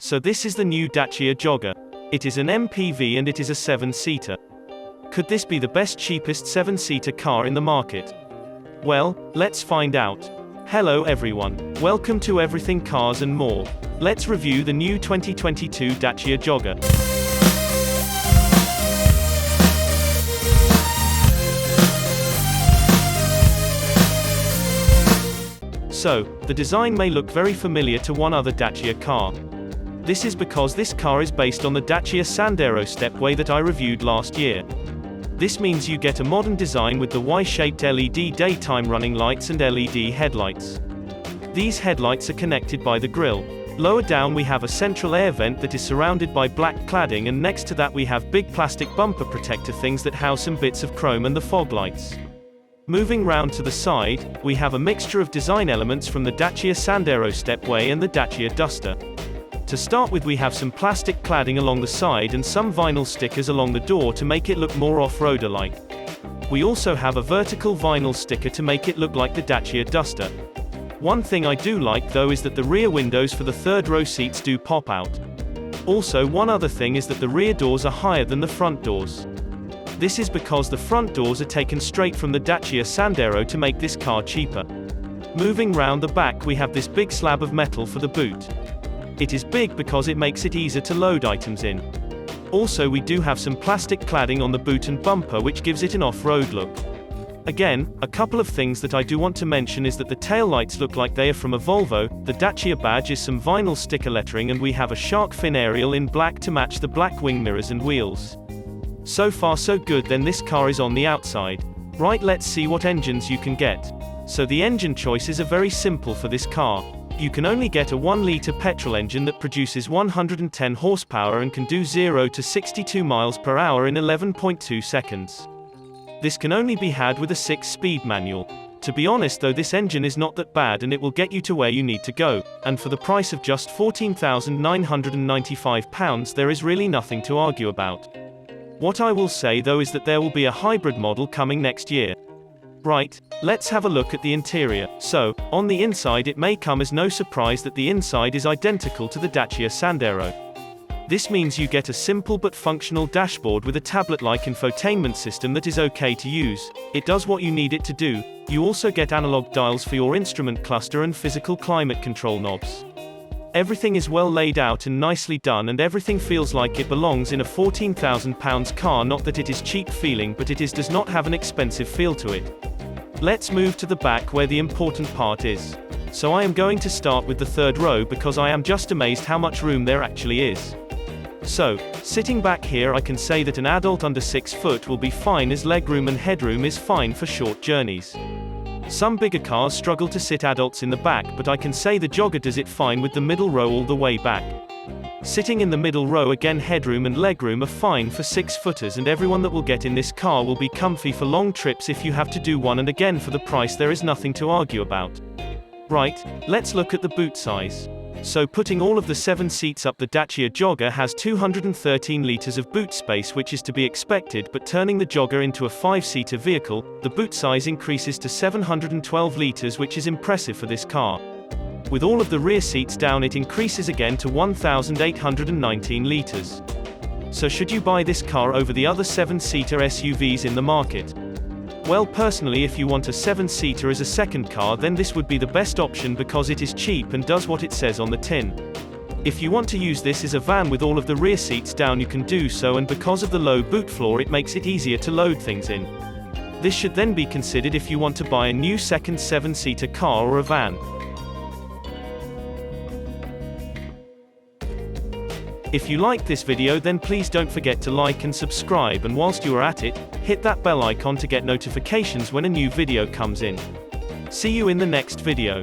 So this is the new Dacia Jogger. It is an MPV and it is a 7-seater. Could this be the best cheapest 7-seater car in the market? Well, let's find out. Hello everyone. Welcome to Everything Cars and More. Let's review the new 2022 Dacia Jogger. So, the design may look very familiar to one other Dacia car. This is because this car is based on the Dacia Sandero stepway that I reviewed last year. This means you get a modern design with the Y-shaped LED daytime running lights and LED headlights. These headlights are connected by the grille. Lower down we have a central air vent that is surrounded by black cladding, and next to that we have big plastic bumper protector things that house some bits of chrome and the fog lights. Moving round to the side, we have a mixture of design elements from the Dacia Sandero stepway and the Dacia Duster. To start with, we have some plastic cladding along the side and some vinyl stickers along the door to make it look more off-roader-like. We also have a vertical vinyl sticker to make it look like the Dacia Duster. One thing I do like though is that the rear windows for the third row seats do pop out. Also, one other thing is that the rear doors are higher than the front doors. This is because the front doors are taken straight from the Dacia Sandero to make this car cheaper. Moving round the back, we have this big slab of metal for the boot. It is big because it makes it easier to load items in. Also, we do have some plastic cladding on the boot and bumper which gives it an off-road look. Again, a couple of things that I do want to mention is that the tail lights look like they are from a Volvo, the Dacia badge is some vinyl sticker lettering, and we have a shark fin aerial in black to match the black wing mirrors and wheels. So far so good. Then this car is on the outside. Right, let's see what engines you can get. So the engine choices are very simple for this car. You can only get a 1-litre petrol engine that produces 110 horsepower and can do 0 to 62 miles per hour in 11.2 seconds. This can only be had with a 6-speed manual. To be honest though, this engine is not that bad and it will get you to where you need to go, and for the price of just £14,995 there is really nothing to argue about. What I will say though is that there will be a hybrid model coming next year. Right, let's have a look at the interior. So, on the inside it may come as no surprise that the inside is identical to the Dacia Sandero. This means you get a simple but functional dashboard with a tablet-like infotainment system that is okay to use. It does what you need it to do. You also get analog dials for your instrument cluster and physical climate control knobs. Everything is well laid out and nicely done, and everything feels like it belongs in a £14,000 car. Not that it is cheap feeling, but it does not have an expensive feel to it. Let's move to the back where the important part is. So I am going to start with the third row because I am just amazed how much room there actually is. So, sitting back here I can say that an adult under 6 foot will be fine, as legroom and headroom is fine for short journeys. Some bigger cars struggle to sit adults in the back, but I can say the Jogger does it fine with the middle row all the way back. Sitting in the middle row again, headroom and legroom are fine for 6-footers, and everyone that will get in this car will be comfy for long trips if you have to do one, and again for the price there is nothing to argue about. Right, let's look at the boot size. So putting all of the 7 seats up, the Dacia Jogger has 213 litres of boot space, which is to be expected, but turning the Jogger into a 5-seater vehicle, the boot size increases to 712 litres, which is impressive for this car. With all of the rear seats down it increases again to 1,819 litres. So should you buy this car over the other 7-seater SUVs in the market? Well, personally, if you want a 7-seater as a second car, then this would be the best option because it is cheap and does what it says on the tin. If you want to use this as a van with all of the rear seats down, you can do so, and because of the low boot floor it makes it easier to load things in. This should then be considered if you want to buy a new second 7-seater car or a van. If you liked this video, then please don't forget to like and subscribe, and whilst you are at it, hit that bell icon to get notifications when a new video comes in. See you in the next video.